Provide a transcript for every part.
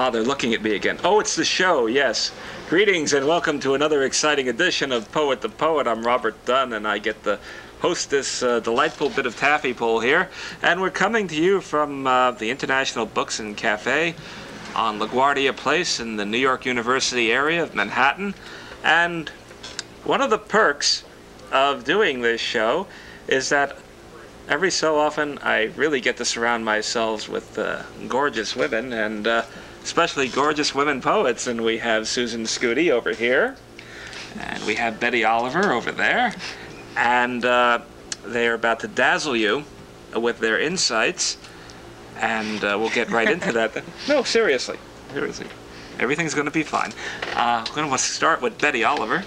Ah, they're looking at me again. Oh, it's the show, yes. Greetings and welcome to another exciting edition of Poet the Poet. I'm Robert Dunn, and I get to host this delightful bit of taffy pull here. And we're coming to you from the International Books and Cafe on LaGuardia Place in the New York University area of Manhattan. And one of the perks of doing this show is that every so often I really get to surround myself with gorgeous women, and especially gorgeous women poets. And we have Susan Scuti over here, and we have Betty Oliver over there, and they are about to dazzle you with their insights, and we'll get right into that. No, seriously. Everything's going to be fine. I'm going to start with Betty Oliver,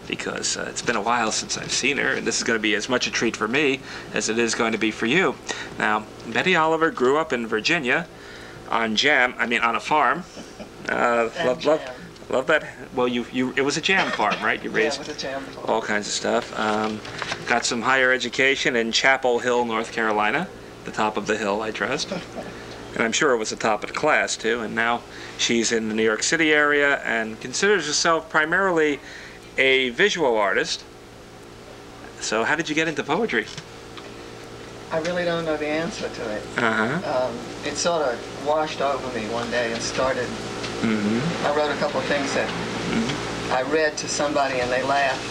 because it's been a while since I've seen her, and this is going to be as much a treat for me as it is going to be for you. Now, Betty Oliver grew up in Virginia on a farm. Love that. Well, it was a jam farm, right? You raised it was a jam farm. All kinds of stuff. Got some higher education in Chapel Hill, North Carolina, the top of the hill, I trust. And I'm sure it was the top of the class, too. And now she's in the New York City area and considers herself primarily a visual artist. So how did you get into poetry? I really don't know the answer to it. It sort of washed over me one day and started. I wrote a couple of things that I read to somebody and they laughed.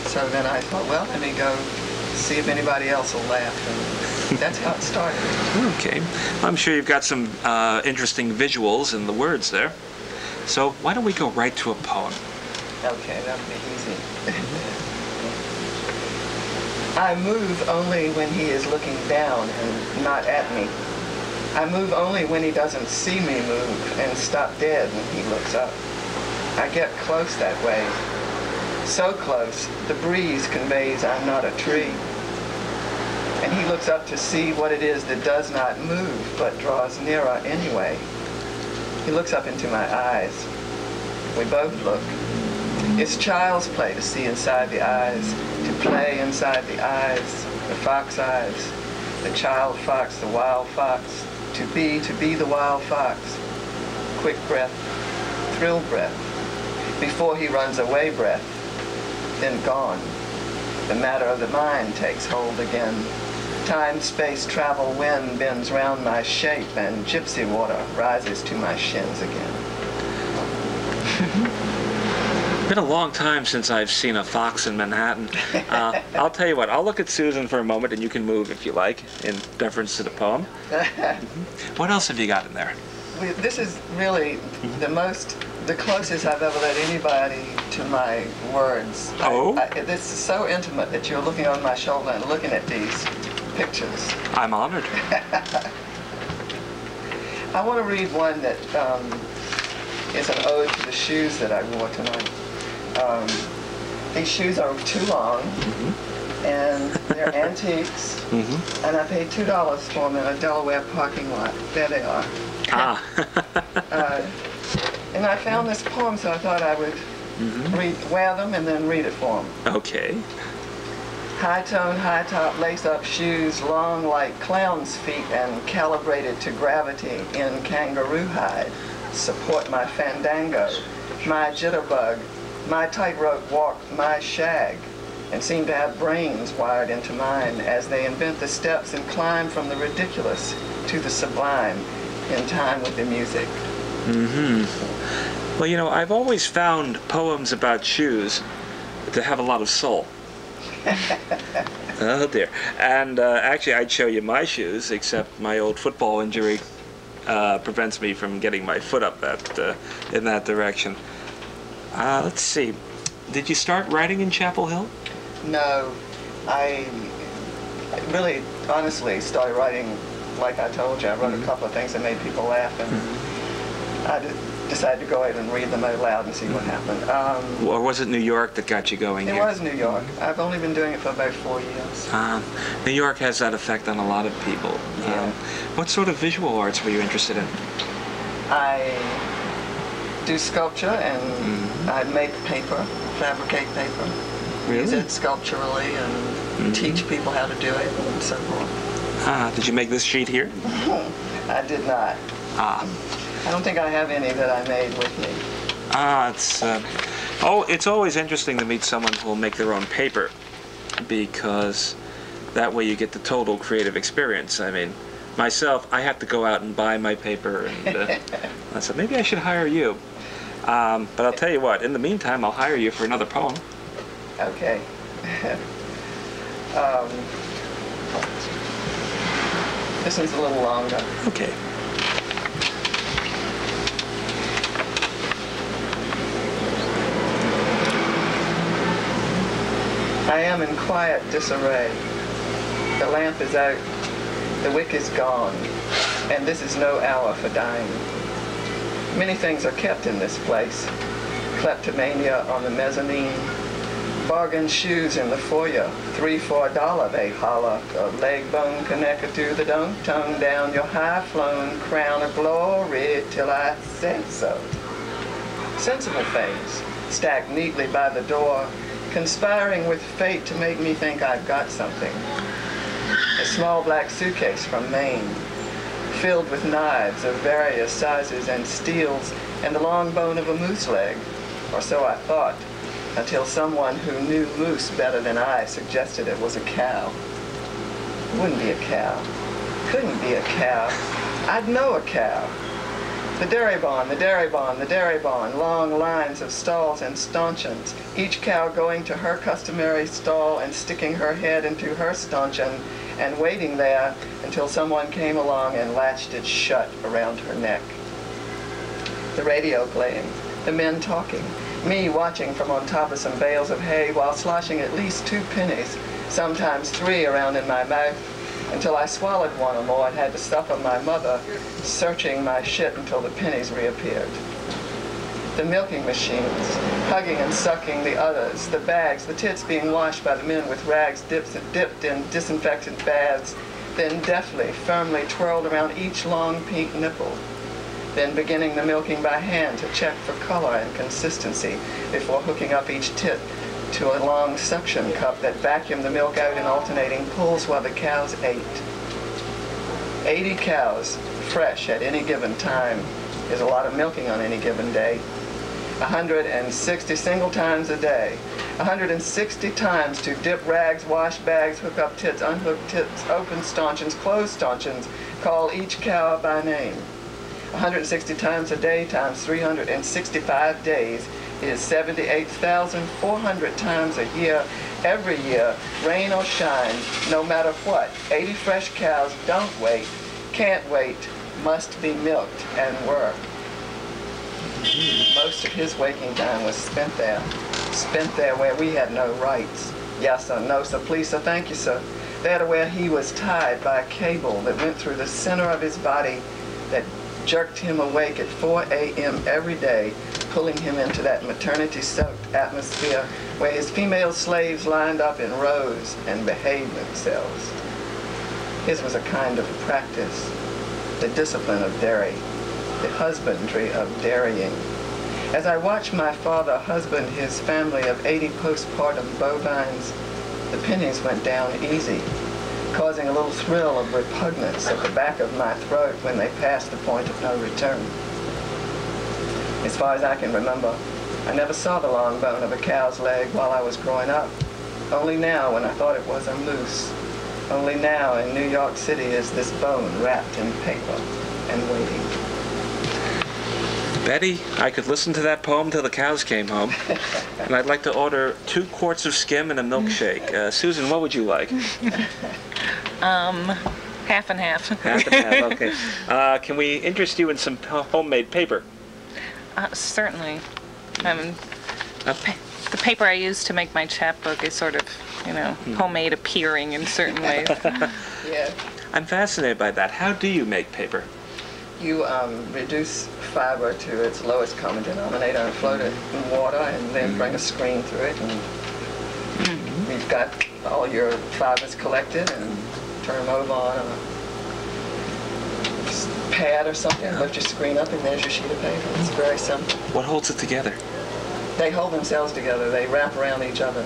So then I thought, well, let me go see if anybody else will laugh. And that's how it started. Okay. I'm sure you've got some interesting visuals in the words there. So why don't we go right to a poem? Okay, that'll be easy. I move only when he is looking down and not at me. I move only when he doesn't see me move and stop dead when he looks up. I get close that way. So close, the breeze conveys I'm not a tree. And he looks up to see what it is that does not move but draws nearer anyway. He looks up into my eyes. We both look. It's child's play to see inside the eyes, to play inside the eyes, the fox eyes, the child fox, the wild fox, to be the wild fox. Quick breath, thrill breath, before he runs away breath, then gone. The matter of the mind takes hold again. Time, space, travel, wind bends round my shape, and gypsy water rises to my shins again. Been a long time since I've seen a fox in Manhattan. I'll tell you what, I'll look at Susan for a moment and you can move if you like, in deference to the poem. What else have you got in there? This is really the closest I've ever let anybody to my words. Oh? This is so intimate that you're looking on my shoulder and looking at these pictures. I'm honored. I want to read one that is an ode to the shoes that I wore tonight. These shoes are too long, and they're antiques, and I paid $2 for them in a Delaware parking lot. There they are. And I found this poem, so I thought I would wear them and then read it for them. Okay. High-tone, high-top, lace-up shoes, long like clown's feet and calibrated to gravity in kangaroo hide, support my fandango, my jitterbug, my tightrope walk, my shag, and seem to have brains wired into mine as they invent the steps and climb from the ridiculous to the sublime in time with the music. Well, you know, I've always found poems about shoes to have a lot of soul. Oh dear. And actually I'd show you my shoes, except my old football injury prevents me from getting my foot up in that direction. Let's see. Did you start writing in Chapel Hill? No. I really, honestly, started writing like I told you. I wrote a couple of things that made people laugh, and I decided to go ahead and read them out loud and see what happened. Or was it New York that got you going here? It was New York. I've only been doing it for about 4 years. New York has that effect on a lot of people. Yeah. What sort of visual arts were you interested in? I do sculpture, and I make paper, fabricate paper, use it sculpturally, and teach people how to do it, and so forth. Did you make this sheet here? I did not. I don't think I have any that I made with me. It's always interesting to meet someone who will make their own paper, because that way you get the total creative experience. I mean, myself, I have to go out and buy my paper, and I said, maybe I should hire you. But I'll tell you what, in the meantime, I'll hire you for another poem. Okay. This one's a little longer. Okay. I am in quiet disarray. The lamp is out, the wick is gone, and this is no hour for dying. Many things are kept in this place. Kleptomania on the mezzanine, bargain shoes in the foyer, $3 for $1 they holler, a leg bone connected to the dunk, tongue down your high-flown crown of glory till I say so. Sensible things stacked neatly by the door, conspiring with fate to make me think I've got something. A small black suitcase from Maine, filled with knives of various sizes and steels, and the long bone of a moose leg, or so I thought, until someone who knew moose better than I suggested it was a cow. It wouldn't be a cow. Couldn't be a cow. I'd know a cow. The dairy barn, the dairy barn, the dairy barn, long lines of stalls and stanchions, each cow going to her customary stall and sticking her head into her stanchion and waiting there until someone came along and latched it shut around her neck. The radio playing, the men talking, me watching from on top of some bales of hay while sloshing at least 2 pennies, sometimes 3 around in my mouth, until I swallowed one or more and had to suffer my mother searching my shit until the pennies reappeared. The milking machines, hugging and sucking the udders, the bags, the tits being washed by the men with rags dipped in disinfectant baths, then deftly, firmly twirled around each long pink nipple, then beginning the milking by hand to check for color and consistency before hooking up each tit to a long suction cup that vacuumed the milk out in alternating pulls while the cows ate. 80 cows, fresh at any given time, is a lot of milking on any given day. 160 single times a day. 160 times to dip rags, wash bags, hook up tits, unhook tits, open stanchions, close stanchions, call each cow by name. 160 times a day times 365 days is 78,400 times a year, every year, rain or shine, no matter what. 80 fresh cows don't wait, can't wait, must be milked, and were. Most of his waking time was spent there where we had no rights. Yes sir, no sir, please sir, thank you sir. There to where he was tied by a cable that went through the center of his body that jerked him awake at 4 a.m. every day, pulling him into that maternity-soaked atmosphere where his female slaves lined up in rows and behaved themselves. His was a kind of practice, the discipline of dairy, the husbandry of dairying. As I watched my father husband his family of 80 postpartum bovines, the pennies went down easy, causing a little thrill of repugnance at the back of my throat when they passed the point of no return. As far as I can remember, I never saw the long bone of a cow's leg while I was growing up. Only now when I thought it was a moose. Only now in New York City is this bone wrapped in paper and waiting. Betty, I could listen to that poem till the cows came home. And I'd like to order 2 quarts of skim and a milkshake. Susan, what would you like? Half and half. Half and half, okay. Can we interest you in some homemade paper? Certainly. The paper I use to make my chapbook is sort of, homemade appearing in certain ways. Yeah. I'm fascinated by that. How do you make paper? You reduce fiber to its lowest common denominator and float it in water and then bring a screen through it. And you've got all your fibers collected and turn them over on a pad or something, lift your screen up and there's your sheet of paper. It's very simple. What holds it together? They hold themselves together. They wrap around each other.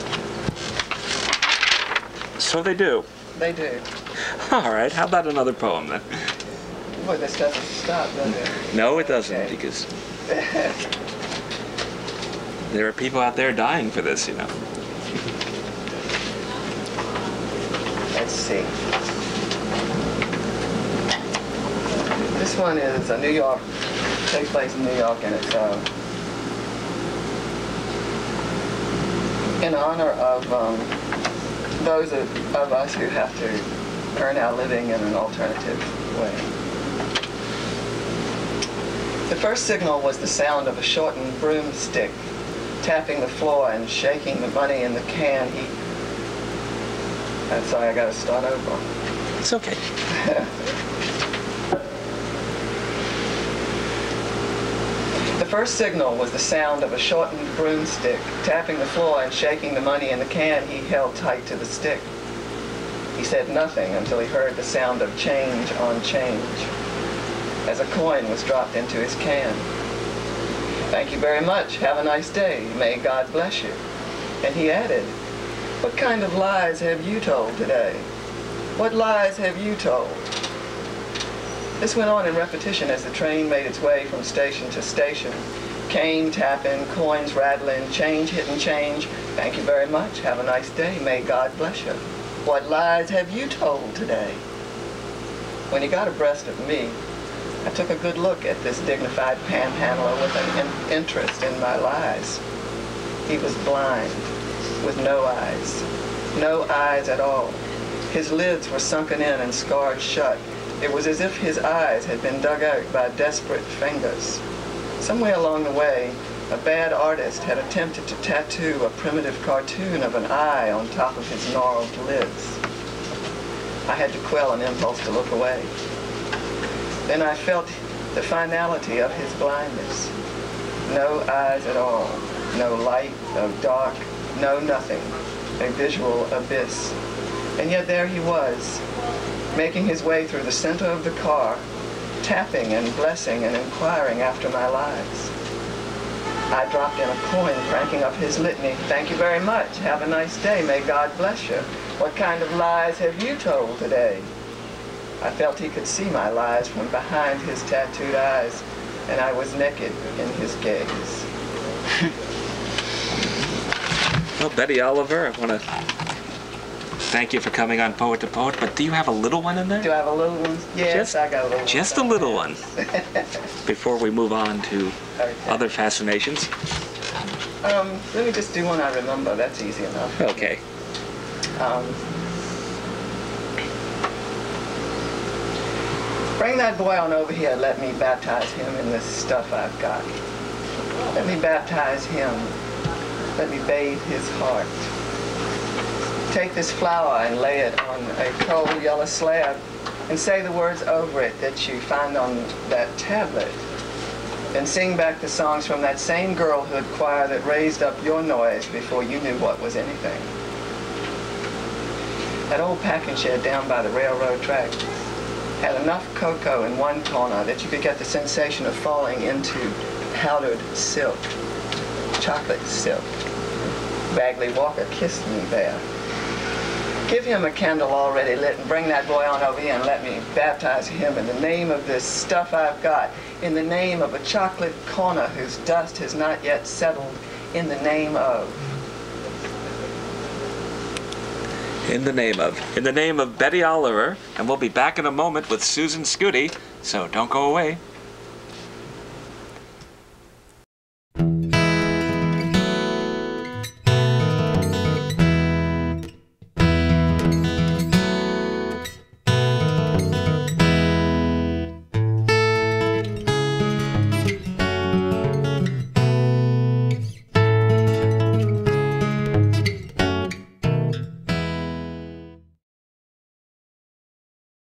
So they do? They do. All right, how about another poem then? Boy, this doesn't stop, does it? No, it doesn't, Okay. because there are people out there dying for this, you know. Let's see. This one is a New York, takes place in New York, and it's in honor of those of us who have to earn our living in an alternative way. The first signal was the sound of a shortened broomstick tapping the floor and shaking the money in the can. I'm sorry, I gotta start over. It's okay. The first signal was the sound of a shortened broomstick tapping the floor and shaking the money in the can he held tight to the stick. He said nothing until he heard the sound of change on change as a coin was dropped into his can. "Thank you very much. Have a nice day. May God bless you." And he added, "What kind of lies have you told today? What lies have you told?" This went on in repetition as the train made its way from station to station. Cane tapping, coins rattling, change hitting change. "Thank you very much. Have a nice day. May God bless you. What lies have you told today?" When he got abreast of me, I took a good look at this dignified panhandler with an interest in my lies. He was blind, with no eyes at all. His lids were sunken in and scarred shut. It was as if his eyes had been dug out by desperate fingers. Somewhere along the way, a bad artist had attempted to tattoo a primitive cartoon of an eye on top of his gnarled lids. I had to quell an impulse to look away. Then I felt the finality of his blindness. No eyes at all, no light, no dark, no nothing, a visual abyss. And yet there he was, making his way through the center of the car, tapping and blessing and inquiring after my lies. I dropped in a coin, cranking up his litany. "Thank you very much. Have a nice day. May God bless you. What kind of lies have you told today?" I felt he could see my lies from behind his tattooed eyes, and I was naked in his gaze. Well, Betty Oliver, I want to thank you for coming on Poet to Poet, but do you have a little one in there? Do I have a little one? Yes, I got a little one. Just a little one. Before we move on to other fascinations. Let me just do one I remember. That's easy enough. Okay. Bring that boy on over here. Let me baptize him in this stuff I've got. Let me baptize him. Let me bathe his heart. Take this flower and lay it on a cold yellow slab and say the words over it that you find on that tablet. And sing back the songs from that same girlhood choir that raised up your noise before you knew what was anything. That old packing shed down by the railroad track had enough cocoa in one corner that you could get the sensation of falling into powdered silk, chocolate silk. Bagley Walker kissed me there. Give him a candle already lit and bring that boy on over here and let me baptize him in the name of this stuff I've got, in the name of a chocolate corner whose dust has not yet settled, in the name of. In the name of Betty Oliver, and we'll be back in a moment with Susan Scooty, so don't go away.